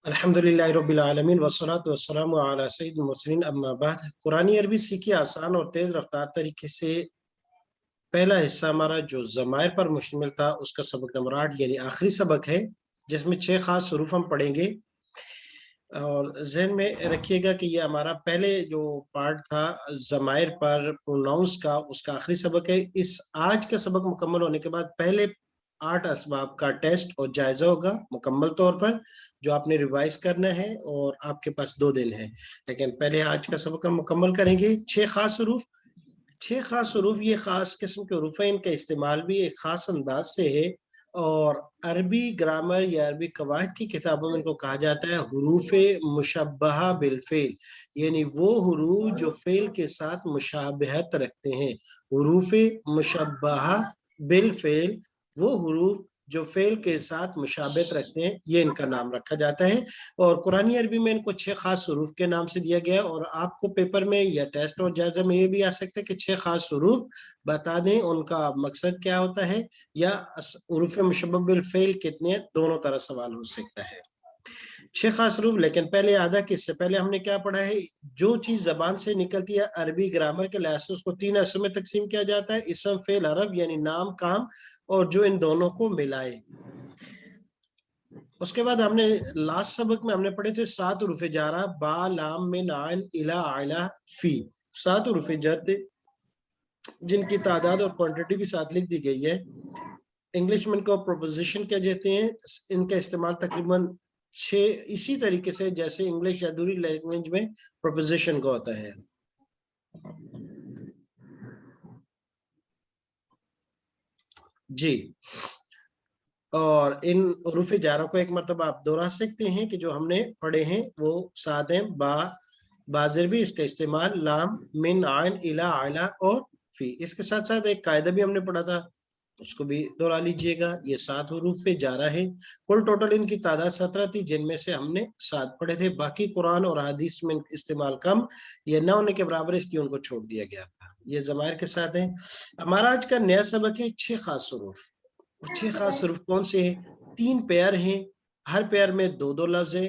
अल्हम्दुलिल्लाहि रब्बिल आलमीन वस्सलातु वस्सलामु अला सय्यिदिल मुरसलीन अम्मा बाद। कुरानी अरबी सीखिए आसान और तेज रफ्तार तरीके से। पहला हिस्सा हमारा जो ज़मायर पर मुश्तमिल था उसका सबक नंबर 8 यानी आखिरी सबक है, जिसमें 6 खास हरूफ हम पढ़ेंगे। और ज़हन में रखिएगा कि ये हमारा पहले जो पार्ट था ज़मायर पर प्रोनाउंस का, उसका आखिरी सबक है। इस आज का सबक मुकम्मल होने के बाद पहले 8 असबाब का टेस्ट और जायजा होगा मुकम्मल तौर पर, जो आपने रिवाइज करना है और आपके पास 2 दिन है। लेकिन पहले आज का सबक हम मुकम्मल करेंगे। 6 खास हरूफ, 6 खास हरूफ ये खास किस्म के हरूफ है, इनका इस्तेमाल भी एक खास अंदाज से है। और अरबी ग्रामर या अरबी कवायद की किताबों में इनको कहा जाता है हरूफ मुशब्बहा बिलफेल, यानी वो हरूफ जो फेल के साथ मुशाबहत रखते हैं। हरूफ मुशब्बहा बिलफेल, वो हरूफ जो फेल के साथ मुशाबहत रखते हैं, ये इनका नाम रखा जाता है। और कुरानी अरबी में इनको 6 खास हरूफ के नाम से दिया गया। और आपको पेपर में या टेस्ट और जायजा में ये भी आ सकता है कि 6 खास हरूफ बता दें उनका मकसद क्या होता है, या हरूफ मुशब्बह बिल फेल कितने, दोनों तरह सवाल हो सकता है। 6 खास हरूफ। लेकिन पहले आधा कि इससे पहले हमने क्या पढ़ा है, जो चीज जबान से निकलती है अरबी ग्रामर के लिहाज से उसको 3 हिस्सों में तकसीम किया जाता है, इसम फेल अरब यानी नाम काम, और जो इन दोनों को मिलाए। उसके बाद हमने लास्ट सबक में हमने पढ़े थे 7 हरूफ जारा, बा लाम मिन आइन इला आला फी। 7 हरूफ जर थे जिनकी तादाद और क्वांटिटी भी साथ लिख दी गई है। इंग्लिश में इनको प्रोपोजिशन क्या कहते हैं। इनका इस्तेमाल तकरीबन 6 इसी तरीके से जैसे इंग्लिश या दूसरी लैंग्वेज में प्रोपोजिशन का होता है। जी, और इन हरूफ जारों को एक मरतबा आप दोहरा सकते हैं कि जो हमने पढ़े हैं वो 7 हैं। बाजर भी, इसका इस्तेमाल लाम मिन आइन इला आला और फी। इसके साथ साथ एक कायदा भी हमने पढ़ा था, उसको भी दोहरा लीजिएगा। ये 7 हरूफ पे जारा है। कुल टोटल इनकी तादाद 17 थी, जिनमें से हमने 7 पढ़े थे। बाकी कुरान और हदीस में इस्तेमाल कम, ये न होने के बराबर, इसलिए उनको छोड़ दिया गया था। ये ज़मायर के साथ है। हमारा आज का नया सबक है 6 खास हरूफ। 6 खास हरूफ कौन से हैं? 3 पेयर हैं, हर पेयर में 2-2 लफ्ज है।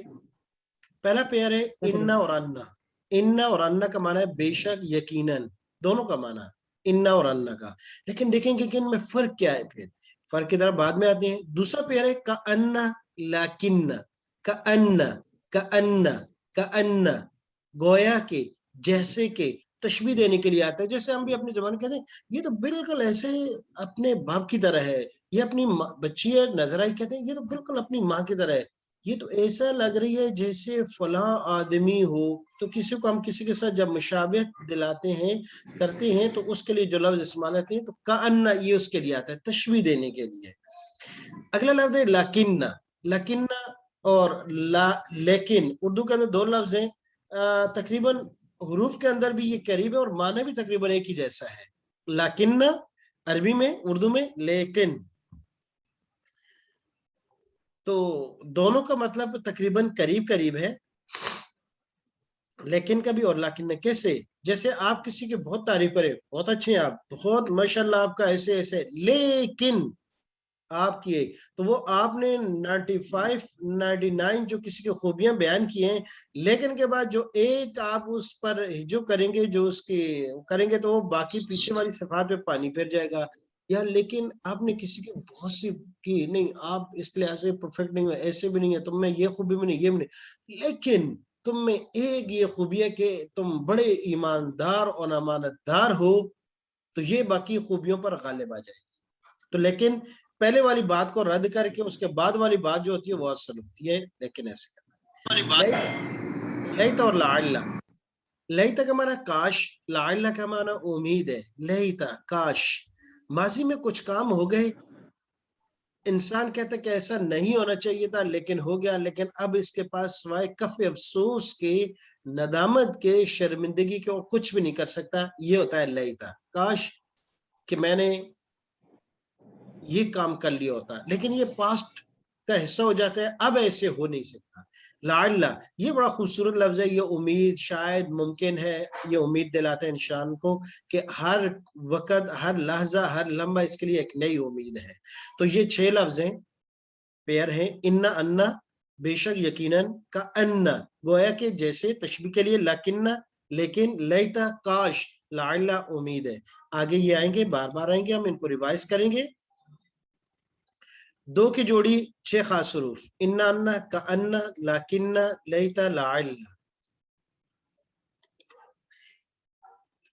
पहला पेयर है इन्ना और अन्ना। इन्ना और अन्ना का माना है बेशक, यकीनन, दोनों का माना इन्ना और अन्ना का। लेकिन देखेंगे कि इनमें फर्क क्या है, फिर फर्क की तरफ बाद में आते हैं। दूसरा पेयर है का अन्ना लाकिन्ना। का अन्ना, का अन्ना, का अन्ना, गोया के, जैसे के, तशबीह देने के लिए आता है। जैसे हम भी अपनी जबान कहते हैं ये तो बिल्कुल ऐसे अपने बाप की तरह है, ये अपनी बच्ची है, नजर आई, कहते हैं ये तो बिल्कुल अपनी माँ की तरह है, ये तो ऐसा लग रही है जैसे फला आदमी हो। तो किसी को हम किसी के साथ जब मुशाबहत दिलाते हैं, करते हैं, तो उसके लिए जो लफ्ज इस्तेमाल आते हैं, तो कान्ना ये उसके लिए आता है, तशबीह देने के लिए। अगला लफ्ज है लाकिन्ना। लाकिन्ना और लेकिन, उर्दू के अंदर 2 लफ्ज हैं। तकरीबन हुरूफ के अंदर भी ये करीब है और माना भी तकरीबन एक ही जैसा है। लाकिन्ना अरबी में, उर्दू में लेकिन। तो दोनों का मतलब तकरीबन करीब करीब है। लेकिन कभी और लाकिन कैसे, जैसे आप किसी की बहुत तारीफ करें, बहुत अच्छे हैं आप, बहुत माशाल्लाह आपका ऐसे ऐसे, लेकिन आप किए, तो वो आपने 95 99 जो किसी की खूबियां बयान किए हैं, लेकिन के बाद जो एक आप उस पर जो करेंगे, जो उसकी करेंगे, तो वो बाकी पीछे वाली सिफात पे पानी फिर जाएगा। या लेकिन आपने किसी की बहुत सी की, नहीं आप इस लिहाज से परफेक्ट नहीं हो, ऐसे भी नहीं है, तुम में ये खूबी भी नहीं, ये भी नहीं, लेकिन तुम में एक ये खूबी है कि तुम बड़े ईमानदार और अमानतदार हो, तो ये बाकी खूबियों पर गालिब आ जाएगी। तो लेकिन पहले वाली बात को रद्द करके उसके बाद वाली बात जो होती है वो असल होती है। लेकिन ऐसे करना लईत और लाइल्ला। लईता का माना काश, लाइल्ला का माना उम्मीद है। लईता काश, माजी में कुछ काम हो गए, इंसान कहता है कि ऐसा नहीं होना चाहिए था लेकिन हो गया, लेकिन अब इसके पास सिवाय कफ अफसोस के, नदामत के, शर्मिंदगी के और कुछ भी नहीं कर सकता। ये होता है लईता, काश कि मैंने ये काम कर लिया होता, लेकिन ये पास्ट का हिस्सा हो जाता है, अब ऐसे हो नहीं सकता। लाइल्ला ये बड़ा खूबसूरत लफ्ज है। ये उम्मीद, शायद, मुमकिन है, ये उम्मीद दिलाता है इंसान को कि हर वक्त, हर लहजा, हर लम्हा इसके लिए एक नई उम्मीद है। तो ये 6 लफ्ज हैं, पेयर हैं, इन्ना अन्ना बेशक यकीनन, का अन्ना गोया के जैसे, तशबीह के लिए लकिन्ना लेकिन, लैता काश, लाइला उम्मीद है। आगे ये आएंगे, बार बार आएंगे, हम इनको रिवाइज करेंगे। दो की जोड़ी 6 खास हरूफ, इन्ना, अन्ना, का अन्ना, लाकिन्ना, लैता, लाइला।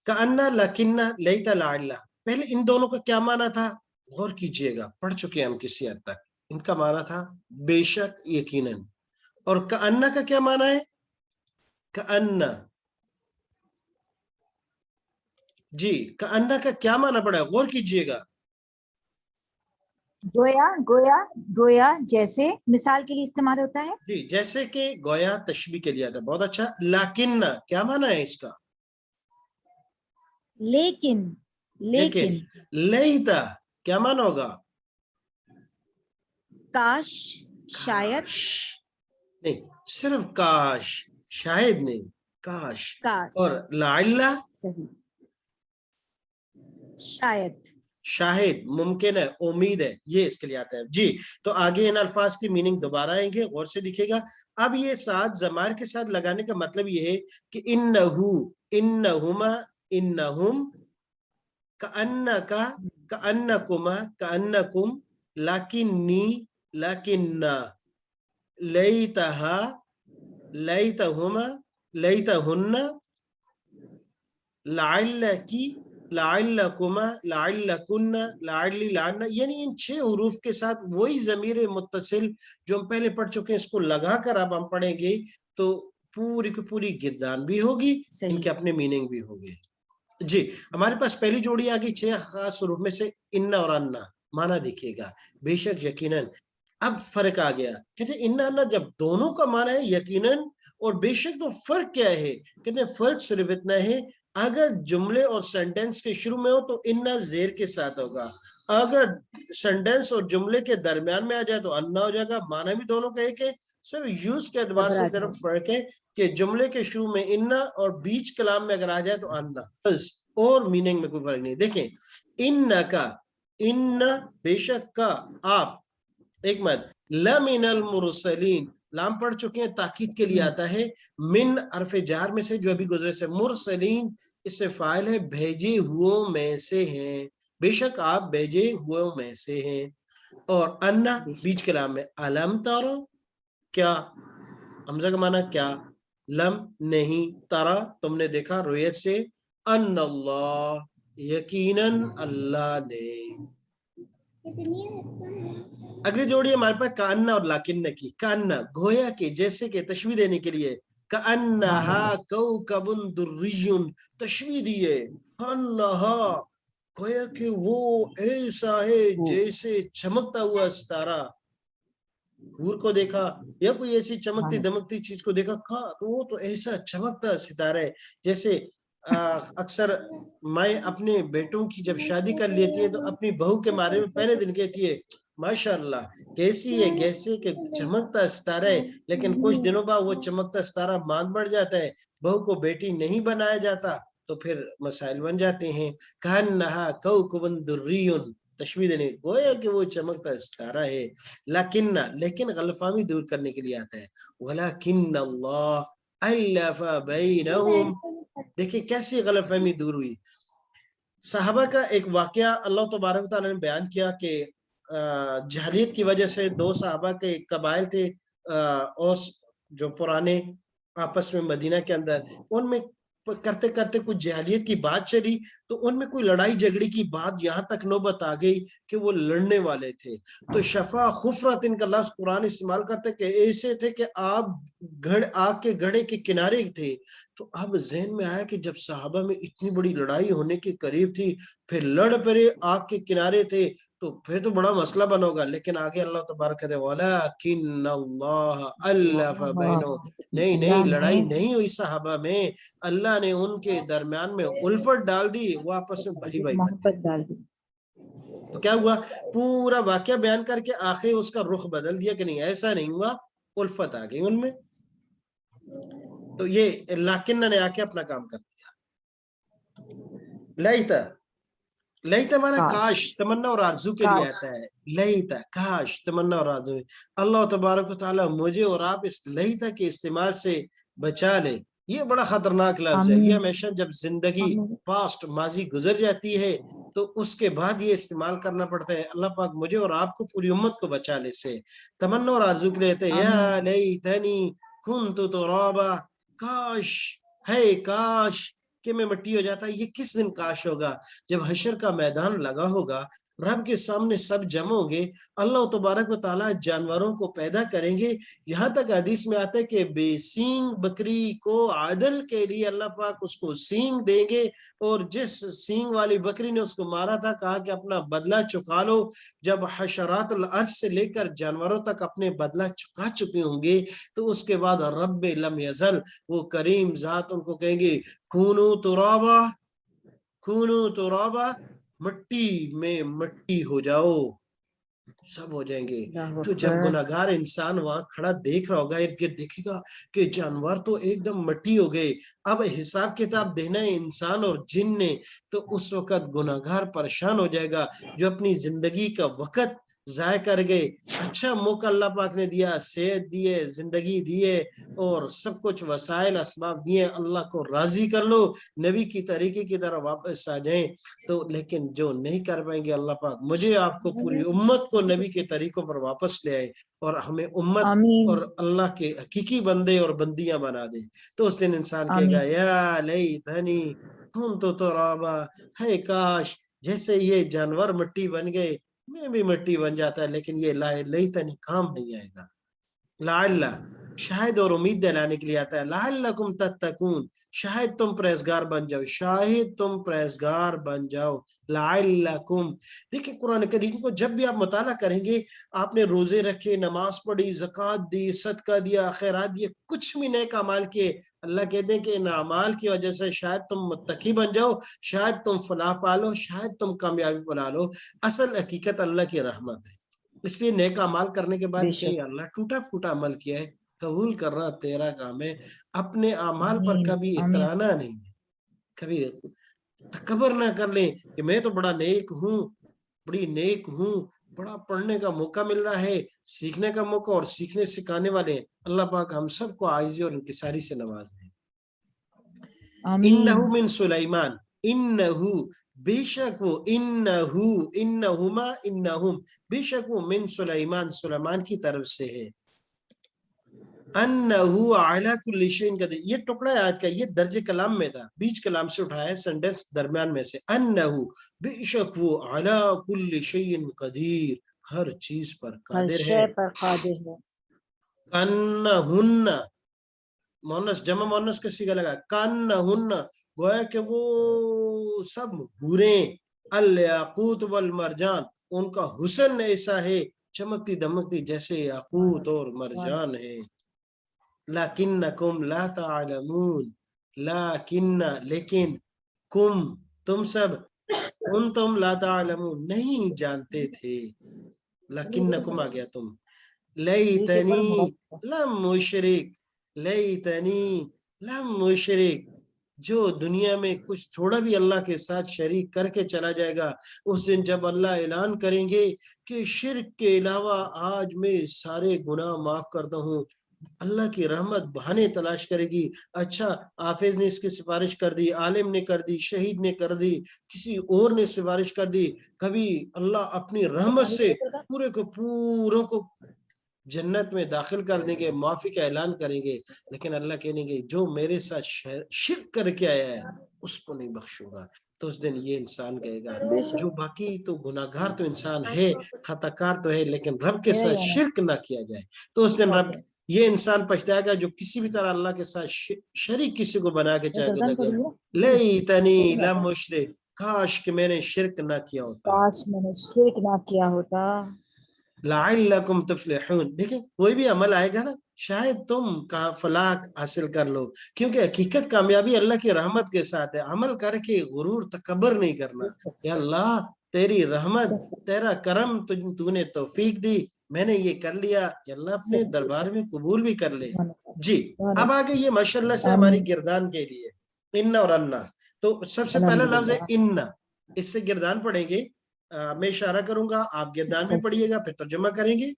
का अन्ना, लाकिन्ना, लैता, लाइला, पहले इन दोनों का क्या माना था, गौर कीजिएगा, पढ़ चुके हैं हम किसी हद तक। इनका माना था बेशक, यकीनन। और का अन्ना का क्या माना है, का अन्ना, जी, का अन्ना का क्या माना पड़ा है, गौर कीजिएगा। गोया, गोया, गोया जैसे मिसाल के लिए इस्तेमाल होता है। जी, जैसे कि गोया तशबीह के लिए आता है। बहुत अच्छा। लाकिन्ना क्या माना है इसका, लेकिन, लेकिन, लैता क्या माना होगा, काश, शायद, काश नहीं, सिर्फ काश, शायद नहीं, काश। काश, और लाइला, सही, शायद, शाहिद, मुमकिन है, उम्मीद है, ये इसके लिए आता है। जी, तो आगे इन अल्फाज की मीनिंग दोबारा आएंगे, गौर से दिखेगा। अब ये साथ जमार के साथ लगाने का मतलब ये है कि इन्नहु, इन्नहुमा, इन्नहुम, कअन्नका, कअन्नकुमा, कअन्नकुम, लाकिन्नी, लाकिन्ना, लैतहा, लैतहुमा, लैतहुन्ना, लाइल्लकी, लाइल्लकुमा, लाइल्लकुन्ना, लाइल्ली, लान्ना, यानी इन 6 हरूफ के साथ वही ज़मीर मुत्तसिल जो हम पहले पढ़ चुके हैं, इसको लगाकर अब हम पढ़ेंगे तो पूरी की पूरी गिरदान भी होगी, इनके अपने मीनिंग भी होंगे। जी, हमारे पास पहली जोड़ी आ गई 6 खास हरूफ में से, इन्ना और अन्ना। माना देखिएगा, बेशक, यकीनन। अब फर्क आ गया, कहते इन्ना अन्ना जब दोनों का माना है यकीनन और बेशक, तो फर्क क्या है, कहते फर्क सिर्फ इतना है, अगर जुमले और सेंटेंस के शुरू में हो तो इन्ना जेर के साथ होगा, अगर सेंटेंस और जुमले के दरमियान में आ जाए तो अन्ना हो जाएगा। माना भी दोनों का एक है, सिर्फ यूज के एतबार से सिर्फ फर्क है कि जुमले के शुरू में इन्ना और बीच कलाम में अगर आ जाए तो अन्ना, बस, और मीनिंग में कोई फर्क नहीं। देखें, इन्ना का, इन्ना बेशक का, आप, एक मत, लमिनल मुरसलीन, लाम पढ़ चुके हैं, ताकीद के लिए आता है। मिन अरफे जार में से जो अभी गुजरे से, मुरसलीन इससे फाइल है, भेजे हुओं में से हैं, बेशक आप भेजे हुओं में से हैं। और अन्ना बीच कलाम में, अलम तारा, क्या, हमजा का माना क्या, लम नहीं, तारा तुमने देखा, रोयत से, अन्नल्लाह यकीनन अल्लाह ने। अगली जोड़ी हमारे पास कान्ना और लाकिन्ना की। कान्ना गोया के, जैसे के, तशबीह देने के लिए, कान्नाहा कौकबुन दुर्रियुन, तशबीह दिए, कान्नाहा गोया के वो ऐसा है जैसे चमकता हुआ सितारा। हूर को देखा या कोई ऐसी चमकती दमकती चीज को देखा, तो वो तो ऐसा चमकता सितारा है जैसे। अक्सर माएँ अपने बेटों की जब शादी कर लेती हैं तो अपनी बहू के बारे में पहले दिन कहती है, माशाल्लाह कैसी है, कैसे के चमकता सितारा है। लेकिन कुछ दिनों बाद वो चमकता सितारा मांद बढ़ जाता है, बहू को बेटी नहीं बनाया जाता, तो फिर मसाइल बन जाते हैं। कहन्नहा कौकबुन दुर्रियुन, तशबीह देने, गोया कि वो चमकता सितारा है। लाकिन्ना, लेकिन गलतफहमी दूर करने के लिए आता है, वलाकिन्न अल्लाह अल्लफ़ बैनहुम। देखिए कैसी गलतफहमी दूर हुई। सहाबा का एक वाकया अल्लाह तबारक व तआला ने बयान किया कि जहलियत की वजह से 2 सहाबा के कबाइल थे, औस, जो पुराने, आपस में मदीना के अंदर, उनमें करते करते कुछ जहलियत की बात चली, तो उनमें कोई लड़ाई झगड़े की बात यहाँ तक नौबत आ गई कि वो लड़ने वाले थे। तो शफा खुफरत इनका लफ्ज कुरान इस्तेमाल करते कि ऐसे थे कि आप आग के घड़े के किनारे थे। तो अब ज़हन में आया कि जब सहाबा में इतनी बड़ी लड़ाई होने के करीब थी, फिर लड़ पड़े, आग के किनारे थे, तो फिर तो बड़ा मसला बन होगा। लेकिन आगे अल्लाह तबारक कहते हैं, वलाकिन्नल्लाह अल्लफ़ बैनहुम, नहीं नहीं, लड़ाई नहीं हुई सहाबा में, अल्लाह ने उनके दरमियान में उल्फत डाल दी, वो आपस में भाई भाई बन गए। डाल दी। तो क्या हुआ, पूरा वाकया बयान करके आखिर उसका रुख बदल दिया कि नहीं ऐसा नहीं हुआ, उल्फत आ गई उनमें। तो ये लाकिन्ना ने आके अपना काम कर दिया। लैता, लैता माना काश, तमन्ना और आरजू के लिए आता है। लईता, काश, तमन्ना और आरज़ू। अल्लाह तबारक व तआला मुझे और आप इस लईता के इस्तेमाल से बचा ले। ये बड़ा खतरनाक लफ्ज है। ये आमीन हमेशा जब जिंदगी आमीन पास्ट माजी गुजर जाती है तो उसके बाद ये इस्तेमाल करना पड़ता है। अल्लाह पाक मुझे और आपको, पूरी उम्मत को बचा ले से। तमन्ना और आरज़ू के लिए कहते हैं, आमीन या लईतनी कुन्तु तुराबा, काश, है काश कि मैं मिट्टी हो जाता। ये किस दिन काश होगा? जब हशर का मैदान लगा होगा, रब के सामने सब जमा होंगे, अल्लाह तबारक व तआला जानवरों को पैदा करेंगे। यहाँ तक हदीस में आता है कि बेसींग बकरी को आदल के लिए अल्लाह पाक उसको सींग देंगे, और जिस सींग वाली बकरी ने उसको मारा था, कहा कि अपना बदला चुका लो। जब हशरातुल अर्ज से लेकर जानवरों तक अपने बदला चुका चुके होंगे, तो उसके बाद रब्बे लम यजल, वो करीम जात उनको कहेंगे, खूनो तुराबा, मिट्टी में मिट्टी हो जाओ, सब हो जाएंगे। अल्लाहु तो जब अकबर गुनाहगार इंसान वहां खड़ा देख रहा होगा, इर्द गिर्द देखेगा कि जानवर तो एकदम मिट्टी हो गए, अब हिसाब किताब देना है इंसान और जिन ने, तो उस वक्त गुनाहगार परेशान हो जाएगा, जो अपनी जिंदगी का वक्त जाय कर गए। अच्छा मौका अल्लाह पाक ने दिया, सेहत दिए, जिंदगी दिए, और सब कुछ वसाइल असबाब दिए, अल्लाह को राजी कर लो, नबी की तरीके की तरह वापस आ जाएं। तो लेकिन जो नहीं कर पाएंगे, अल्लाह पाक मुझे आपको, पूरी उम्मत को नबी के तरीकों पर वापस ले आए, और हमें उम्मत आमीन और अल्लाह के हकीकी बंदे और बंदियां बना दे। तो उस दिन इंसान कहेगा, आमीन या लैतनी कुन्तु तुराबा, है काश जैसे ये जानवर मिट्टी बन गए, मैं भी मिट्टी बन जाता है। लेकिन ये लैतनी काम नहीं आएगा। लाअल्ला, शायद और उम्मीद दिलाने के लिए आता है। लअल्लकुम तत्तकून, शायद तुम परहेजगार बन जाओ, शायद तुम परहेजगार बन जाओ। लअल्लकुम, देखिए कुरान करीम को जब भी आप मुताला करेंगे, आपने रोजे रखे, नमाज पढ़ी, ज़कात दी, सदका दिया, खैरात दिए, कुछ भी नेक अमाल किए, अल्लाह कहते हैं कि इन अमाल की वजह से शायद तुम मुत्तकी बन जाओ, शायद तुम फलाह पालो, शायद तुम कामयाबी पा लो। असल हकीकत अल्लाह की रहमत है। इसलिए नेक अमाल करने के बाद बेशक कहीं अल्लाह टूटा फूटा अमल किया है, कबूल कर रहा तेरा काम है। अपने अमाल पर आमीन कभी आमीन इतराना नहीं है, कभी तकबर ना कर ले कि मैं तो बड़ा नेक हूँ, बड़ी नेक हूँ, बड़ा पढ़ने का मौका मिल रहा है, सीखने का मौका, और सीखने सिखाने वाले हैं। अल्लाह पाक हम सबको आजिज़ी और इंकिसारी से नवाज दे। आमीन इन्नहु मिन सुलाइमान, इन्नहु, बेशक वो, इन्नहु, इन्नहुमा, इन्नहुम, बेशक वो, मिन सुलाइमान, सुलेमान की तरफ से है। अन्नहु अला कुल्ली शैइन कदीर, ये टुकड़ा है आज का, ये दर्जे कलाम में था, बीच कलाम से उठाया है, सेंटेंस दरमियान में से। अन्नहु, बेशक वो, अला कुल्ली शैइन कदीर, हर चीज पर हर कादिर है। शय पर कादिर है। कन्नहुन्ना, मोनस जमा मोनस का सिगा लगा, कन्नहुन्ना, गोया कि वो सब हूरे, अल याकूत वल मरजान, उनका हुस्न ऐसा है, चमकती दमकती जैसे याकूत और मरजान है। लाकिन्नकुम ला तालमून, लाकिन्ना, लेकिन, कुम, तुम सब, तुम ला तालमून, नहीं जानते थे। लाकिन्नकुम आ गया तुम। बेशक पर लैतनी मुहब्बत लम मुशरिक, लैतनी लम मुशरिक, जो दुनिया में कुछ थोड़ा भी अल्लाह के साथ शरीक करके चला जाएगा, उस दिन जब अल्लाह ऐलान करेंगे कि शिर्क के अलावा आज मैं सारे गुनाह माफ करता हूँ, अल्लाह की रहमत बहाने तलाश करेगी। अच्छा, हाफिज ने इसकी सिफारिश कर दी, आलिम ने कर दी, शहीद ने कर दी, किसी और ने सिफारिश कर दी, कभी अल्लाह अपनी रहमत से पूरे को पूरों को जन्नत में दाखिल कर देंगे, माफी का ऐलान करेंगे। लेकिन अल्लाह कहेंगे जो मेरे साथ शिर्क करके आया है उसको नहीं बख्शूंगा। तो उस दिन ये इंसान कहेगा, जो बाकी तो गुनाहगार तो इंसान है, खताकार तो है, लेकिन रब के मेरा साथ ही होना शिर्क ना किया जाए। तो उस दिन रब, चाहिए। ये इंसान पछताएगा जो किसी भी तरह अल्लाह के साथ शरीक किसी को बना के चाहे गर्दन गुनाहगार। करिए लैतनी ठीक लम है। मुशरिक, काश कि मैंने शिर्क ना किया होता। काश मैंने शिरक ना किया होता। लअल्लकुम तुफ्लिहून, देखिए कोई भी अमल आएगा ना, शायद तुम का फलाह हासिल कर लो, क्योंकि हकीकत कामयाबी अल्लाह की रहमत के साथ है। अमल करके गुरूर तकबर नहीं करना। या अल्लाह, तेरी रहमत, तेरा करम, तूने तौफीक दी, मैंने ये कर लिया, या अल्लाह अपने दरबार में कबूल भी कर ले। जी, अब आगे ये माशाल्लाह से हमारी आमीन गिरदान के लिए इन्ना और अन्ना। तो सबसे पहला लफ्ज है अल्हम्दुलिल्लाह इन्ना, इससे गिरदान पढ़ेंगे। मैं इशारा करूंगा, आप गिरदान भी पढ़िएगा, फिर तर्जुमा करेंगे।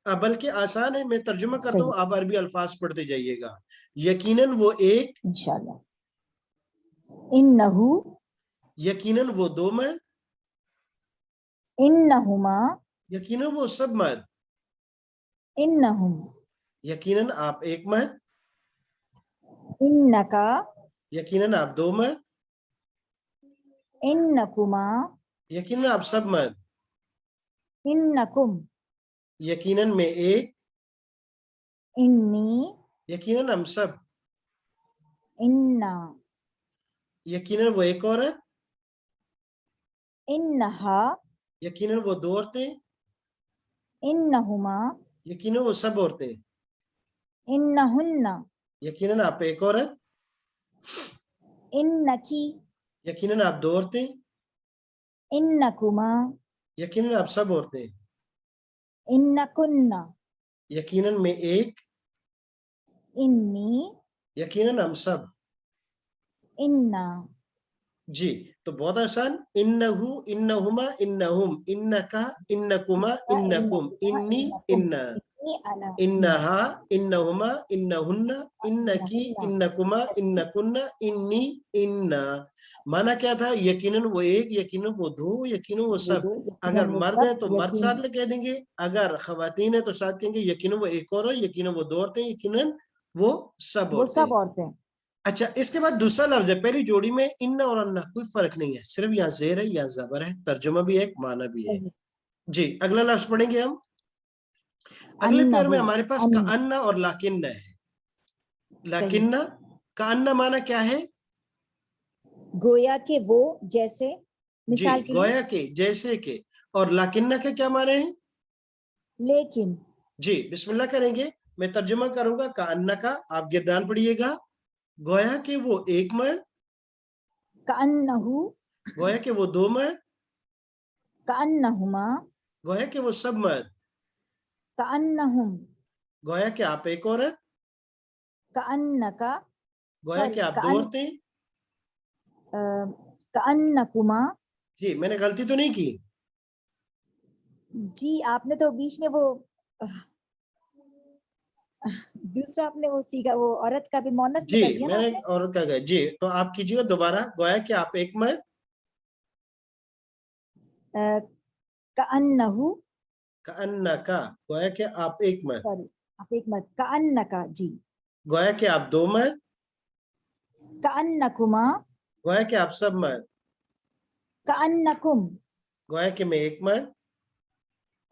बल्कि आसान है, मैं तर्जुमा करता हूँ, आप अरबी अल्फाज पढ़ते जाइएगा। यकीनन वो एक, इंशाल्लाह। इन्नहु, यकीनन वो दो मर्द, इन्नहुमा, यकीनन वो सब मर्द, इन्नहुम, यकीनन आप एक मर्द, इन्नका, यकीनन आप दो मर्द, इन्नकुमा, यकीनन आप सब मर्द, इन्नकुम, यकीनन मैं एक, इन्नी, यकीनन हम सब, इन्ना, यकीनन वो एक औरत, इन्नहा, यकीनन वो दो औरतें, इन्नहुमा, यकीनन वो सब औरतें, इन्नहुन्ना, यकीनन आप एक औरत, इन्नकी, यकीनन आप दो औरतें, इन्नकुमा, यकीनन आप सब औरतें, इन्नकुन्ना, यकीनन मैं एक, इन्नी, यकीनन हम सब। इन्ना। जी, तो बहुत आसान। इन्नहु, इन्नहुमा, इन्नहुम, इन्नका, इन्नकुमा, इन्नकुम, इन्नी, इन्ना, इन्नहा, इन्नहुमा, इन्नहुन्ना, इन्नकी, इन्नकुमा, इन्नकुन्ना, इन्नी, इन्ना। माना क्या था? यकीनन वो एक, यकीनन वो दो, यकीनन वो सब। अगर मर्द है तो मर्द साथ कह देंगे, अगर खवातीन है तो साथ कहेंगे यकीनन वो एक और है, यकीनन वो दो औरतें, यकीनन वो सब औरतें। अच्छा, इसके बाद दूसरा लफ्ज है, पहली जोड़ी में इन्ना और अन्ना कोई फर्क नहीं है, सिर्फ यहाँ ज़ेर है, यहाँ ज़बर है, तर्जुमा भी है, माना भी है। जी, अगला लफ्ज पढ़ेंगे हम। अगले पेयर में हमारे पास का अन्ना और लाकिन्ना है। लाकिन्ना, का अन्ना माना क्या है? गोया के वो, जैसे, मिसाल जी, गोया के, जैसे के। और लाकिन्ना के क्या माने हैं? लेकिन। जी, बिस्मिल्लाह करेंगे, मैं तर्जुमा करूंगा का अन्ना का, आप गिरदान पढ़िएगा। गोया के वो एक मर्द, कअन्नहु, गोया के वो दो मर्द, कअन्नहुमा, गोया के वो सब मर्द, कअन्नहुम, गोया के आप एक औरत, कअन्नका, गोया के आप दो औरतें। कअन्नकुमा। जी, मैंने गलती तो नहीं की? जी, आपने तो बीच में वो दूसरा आपने वो सीखा, वो औरत का भी मोनस जी, निकल दिया ना मैंने आपने। औरत का गया। जी, तो आप कीजिएगा दोबारा। गोया कि आप एक मर्द, कअन्नहु, कअन्नका, गोया कि आप एक मर्द, सॉरी, आप एक मत, कअन्नका, जी, गोया कि आप दो मर्द, कअन्नकुमा, गोया कि आप सब मर्द, कअन्नकुम, गोया कि मैं एक मर्द,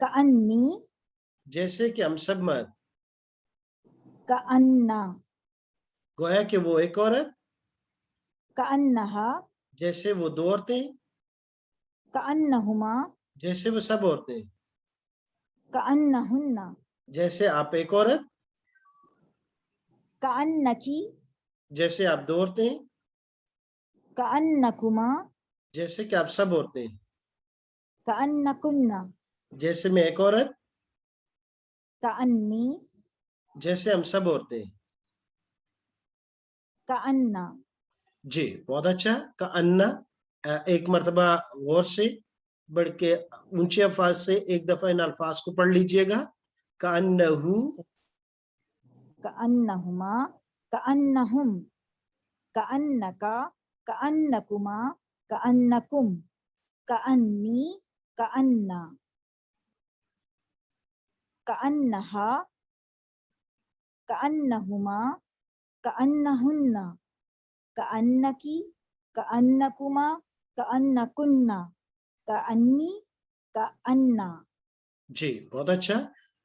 कअन्नी, जैसे कि हम सब मर्द, कअन्ना, गोया कि वो एक औरत, कअन्नहा, जैसे वो दो औरतें, कअन्नहुमा, जैसे वो सब औरतें, कअन्नहुन्ना, जैसे आप एक औरत, कअन्नकी, जैसे आप दो औरतें, कअन्नकुमा, जैसे कि आप सब औरतें, कअन्नकुन्ना, जैसे मैं एक औरत, कअन्नी, जैसे हम सब औरतें। कअन्ना। जी, बहुत अच्छा। का अन्ना, एक मर्तबा गौर से बढ़ के ऊंचे अल्फाज से एक दफा इन अल्फाज को पढ़ लीजिएगा। का अन्नहु, कअन्नहुमा, कअन्नहुम, कअन्नका, कअन्नकुमा, कअन्नकुम, कअन्नी, कअन्ना, कअन्नहा, कअन्नहुमा, कअन्नहुन्ना, कअन्नकी, कअन्नकुमा, कअन्नकुन्ना, कअन्नी, कअन्ना। जी, बहुत अच्छा।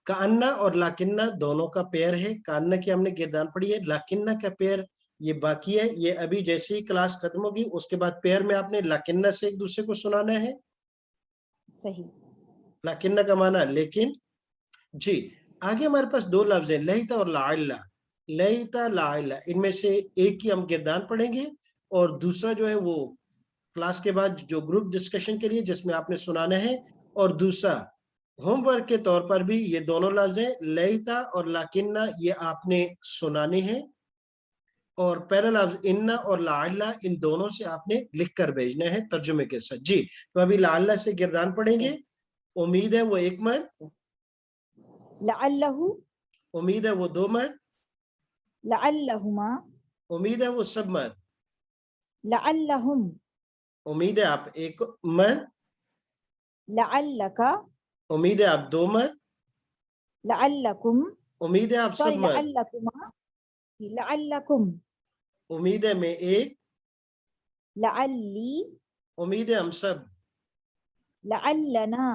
का अन्ना और लाकिन्ना दोनों का पेयर है। का अन्ना की हमने गिरदान पढ़ी है, लाकिन्ना का पेयर ये बाकी है। ये अभी जैसे ही क्लास खत्म होगी उसके बाद पेयर में आपने लाकिन्ना से एक दूसरे को सुनाना है। सही। लाकिन्ना का माना लेकिन। जी, आगे हमारे पास दो लफ्ज हैं, लहिता और लाइला। लहिता, लाइला, इनमें से एक की हम गिरदान पढ़ेंगे और दूसरा जो है वो क्लास के बाद जो ग्रुप डिस्कशन के लिए जिसमें आपने सुनाना है। और दूसरा होमवर्क के तौर पर भी ये दोनों लफ्ज हैं, लहिता और लाकिन्ना, ये आपने सुनाने हैं। اور پہلا لفظ انا اور لعلہ ان دونوں سے آپ نے لکھ کر بھیجنا ہے ترجمے کے ساتھ. جی تو ابھی لعلہ سے گردان پڑھیں گے. امید ہے وہ ایک مرد, لعلہ, امید ہے وہ دو مرد, لعلہما, امید ہے وہ سب مرد, لعلہم, امید ہے آپ ایک مرد, لعلک, امید ہے آپ دو مرد, لعلکم, امید ہے آپ سب سوری مرد, لعلکما, لعلکم, امید ہے میں ایک, لعلی, امید ہے ہم سب, لعلنا,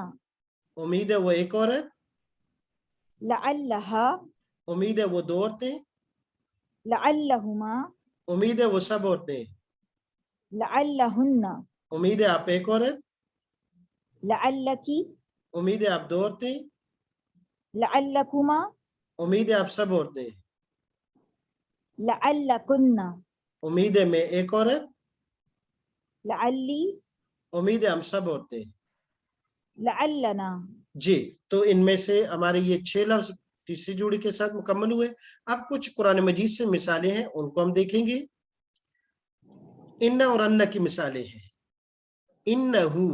امید ہے وہ ایک عورت, لعلہا, امید ہے وہ دو عورتیں, لعلہما, امید ہے وہ سب عورتیں, لعلہن, امید ہے آپ ایک عورت, لعلکی, امید ہے آپ دو عورتیں, لعلکما, امید ہے آپ سب عورتیں, لعلکن, امید ہے میں ایک عورت, لعلی, امید ہے ہم سب عورتیں. لعلنا. جی تو ان میں سے ہمارے یہ 6 لفظ تیسری جوڑی کے ساتھ مکمل ہوئے. اب کچھ قرآن مجید سے مثالیں ہیں ان کو ہم دیکھیں گے. ان اور ان کی مثالیں ہیں. انہو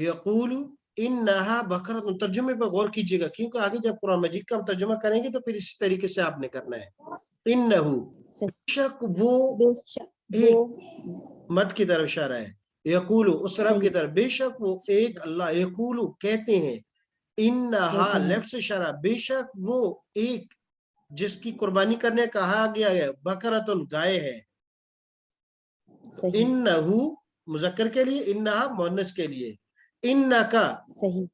یقول انہا بقرۃ, ترجمے پر غور کیجیے گا کیونکہ آگے جب قرآن مجید کا ہم ترجمہ کریں گے تو پھر اسی طریقے سے آپ نے کرنا ہے. انہو شک وہ بے شک وہ ایک مد کی طرف اشارہ ہے, یقول اس رب کی طرف, بے شک وہ ایک اللہ, یقول کہتے ہیں, انہا لیفٹ سے اشارہ, بے شک وہ ایک جس کی قربانی کرنے کہا گیا ہے, بقرۃ گائے ہے. صحیح انہو مذکر کے لیے, انہا مؤنث کے لیے. انکا صحیح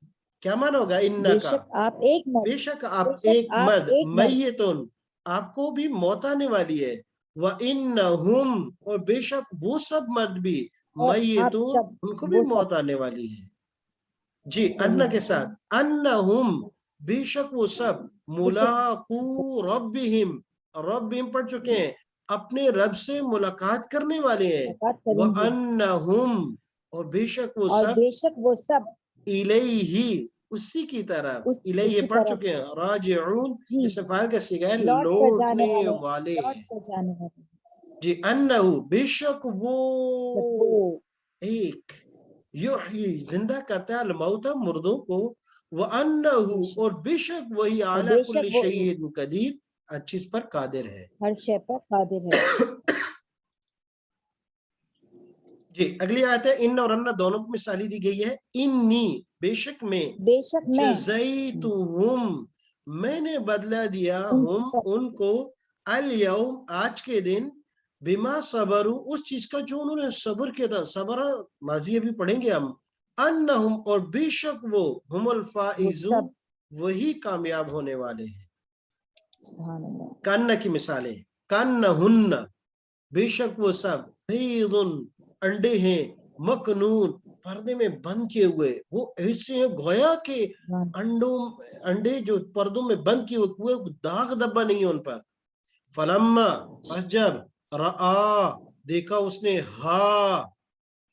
کیا معنی ہوگا, بے انکا شک آپ ایک مرد, بے شک آپ بے شک ایک آپ مرد, ایک مرد, میتون آپ کو بھی موت آنے والی ہے, وَإِنَّهُمْ اور بے شک وہ سب مرد بھی, اور آپ میتون سب ان کو بھی وہ موت سب. آنے والی ہے. جی صحیح ان کے ساتھ, انہم بے شک وہ سب, بے شک ملاقو ربہم, ربہم پڑھ چکے ہیں, اپنے رب سے ملاقات کرنے والے ہیں. ملاقات کریں گے, وَأَنَّهُمْ اور بے شک وہ اور سب, بے شک وہ سب الیہ اسی کی طرف, اس الیہ کی پڑھ طرف چکے ہیں, راجعون جی اس فعل کا صیغہ ہے لوٹ کر جانے لوٹنے والے, والے لوٹ ہیں. کر جانے والے. جی انہو بے شک وہ جب وہ ایک, یحیی زندہ کرتا ہے, الموتى مردوں کو, وَأَنَّهُ اور بے شک وہی اور عَلَى بے كُلِّ شک وہ شَيْءٍ قدیر, ہر چیز پر قادر ہے. ہر شے پر قادر ہے. جی اگلی آیت ہے, ان اور ان دونوں کو مثالی دی گئی ہے. انی بے شک میں, بے شک میں جزیتہم میں نے بدلہ دیا ان ہم سب ان کو, الیوم آج کے دن, بما صبروا اس چیز کا جو انہوں نے صبر کیا تھا, صبر ماضی ابھی پڑھیں گے ہم, انہم اور بے شک وہ, ہم وہ الفائزون سب. وہی کامیاب ہونے والے ہیں. سبحان اللہ. کن کی مثالیں, کنہن بے شک وہ سب, بید انڈے ہیں, مکنون پردے میں بند کیے ہوئے, وہ ایسے ہیں گویا کہ سبحان انڈے جو پردوں میں بند کیے ہوئے, داغ دبا نہیں ہے ان پر. فلما پس جب, رآ دیکھا اس نے, ہا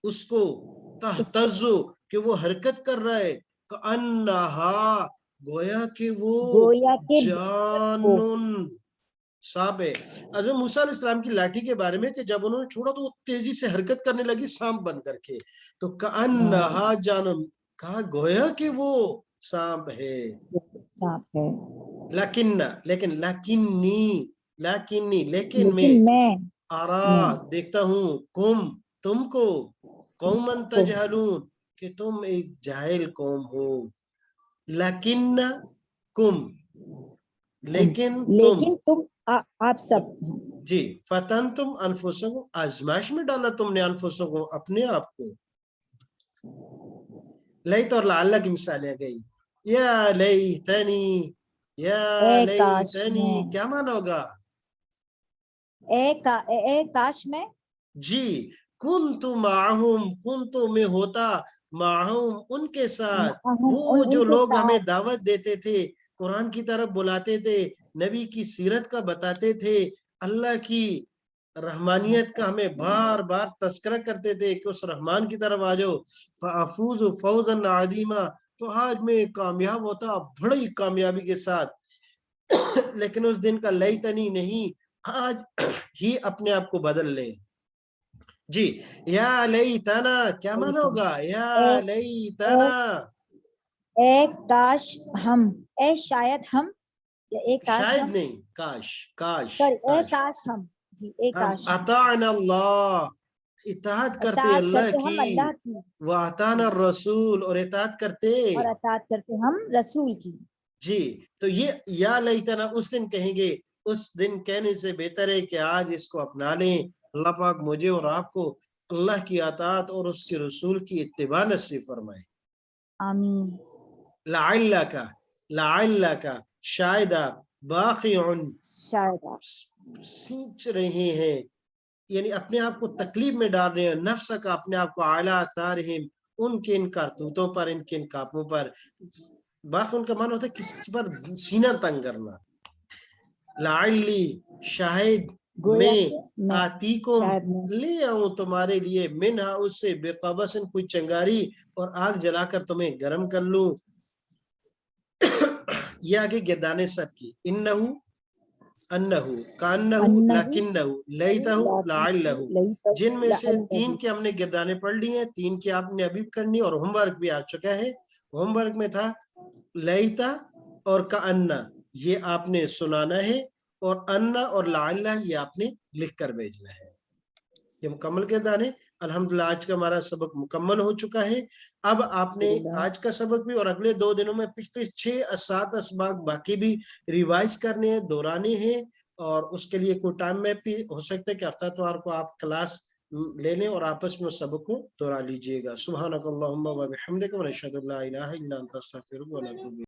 اس کو, اس کو تہتزو کہ وہ حرکت کر رہا ہے, کأنہا گویا کہ وہ گویا کے وہ جانن سانپ ہے. حضرت موسیٰ علیہ السلام کی لاٹھی کے بارے میں کہ جب انہوں نے چھوڑا تو وہ تیزی سے حرکت کرنے لگی سانپ بن کر کے, تو کأنہا جانن کہا گویا کہ وہ سانپ ہے. سانپ ہے. لیکن لیکن میں, میں آرا دیکھتا ہوں, تم کو, قومن کو تجہلون کہ تم ایک جاہل قوم ہو. لیکن تم تم آپ سب جی, فتنتم انفسکم آزمائش میں ڈالا تم نے, انفسکم اپنے آپ کو. لیت اور لعلہ کی مثالیں گئی. یا لیتنی, یا اے کاش لیتنی میں, کیا معنی ہوگا, اے کاش میں, جی کنت معہم, کنت میں ہوتا, معہم ان کے ساتھ, وہ جو ان کے لوگ ہمیں ساتھ دعوت دیتے تھے, قرآن کی طرف بلاتے تھے, نبی کی سیرت کا بتاتے تھے, اللہ کی رحمانیت کا ہمیں بار بار تذکرہ کرتے تھے کہ اس رحمان کی طرف آ جاؤ, فافوز فوزا عظیما, تو آج میں کامیاب ہوتا بڑی کامیابی کے ساتھ. لیکن اس دن کا لیتنی نہیں, آج ہی اپنے آپ کو بدل لیں. جی یا لیتنا کیا مانا ہوگا؟ یا لیتنا اے کاش ہم، اے شاید ہم، یا اے کاش شاید ہم، نہیں کاش کاش سوری اے کاش کاش ہم، جی اے ہم کاش ہم اطعنا اللہ اطاعت کرتے اطاعت اللہ کرتے ہم کی، اللہ کی، واطعنا الرسول اور اطاعت کرتے. اور اطاعت کرتے ہم رسول کی. جی تو یہ یا لیتنا اس دن کہیں گے، اس دن کہنے سے بہتر ہے کہ آج اس کو اپنا لیں. اللہ پاک مجھے اور آپ کو اللہ کی اطاعت اور اس کے رسول کی اتباع نصیب فرمائے. آمین. لعلک لعلک شاید آپ باقی شاید آپ سینچ رہے ہیں، یعنی اپنے آپ کو تکلیف میں ڈال رہے ہیں، نفس کا اپنے آپ کو اعلیٰ آثارہم ان کے ان کرتوتوں پر، ان کے ان کاموں پر. باقی ان کا معنی ہوتا ہے کسی پر سینہ تنگ کرنا. لعلی شاہد گویا میں کہ میں آتی کو شاید میں لے آؤں تمہارے لیے منہا اس سے بے قبسن کوئی چنگاری اور آگ جلا کر تمہیں گرم کر لوں. یہ آگے گردانے سب کی انہو انہو کانہو انہو لکنہو لیتہو لعلہو، جن میں سے تین لعلہ کے ہم نے گردانے پڑھ لی ہیں، تین کی آپ نے ابھی کرنی اور ہوم ورک بھی آ چکا ہے. ہوم ورک میں تھا لیتا اور کانا، یہ آپ نے سنانا ہے، اور انا اور لعلہ یہ آپ نے لکھ کر بھیجنا ہے. یہ مکمل گردانے. الحمدللہ آج کا ہمارا سبق مکمل ہو چکا ہے. اب آپ نے آج کا سبق بھی اور اگلے 2 دنوں میں پچھلے 6-7 اسباق باقی بھی ریوائز کرنے ہیں، دہرانے ہیں، اور اس کے لیے کوئی ٹائم میں بھی ہو سکتا ہے کہ ہفتہ اتوار کو آپ کلاس لے لیں اور آپس میں سبق کو دہرا لیجئے گا. سبحانک اللہم و بحمدک ونشہد ان لا الہ الا انت نستغفرک ونتوب الیک.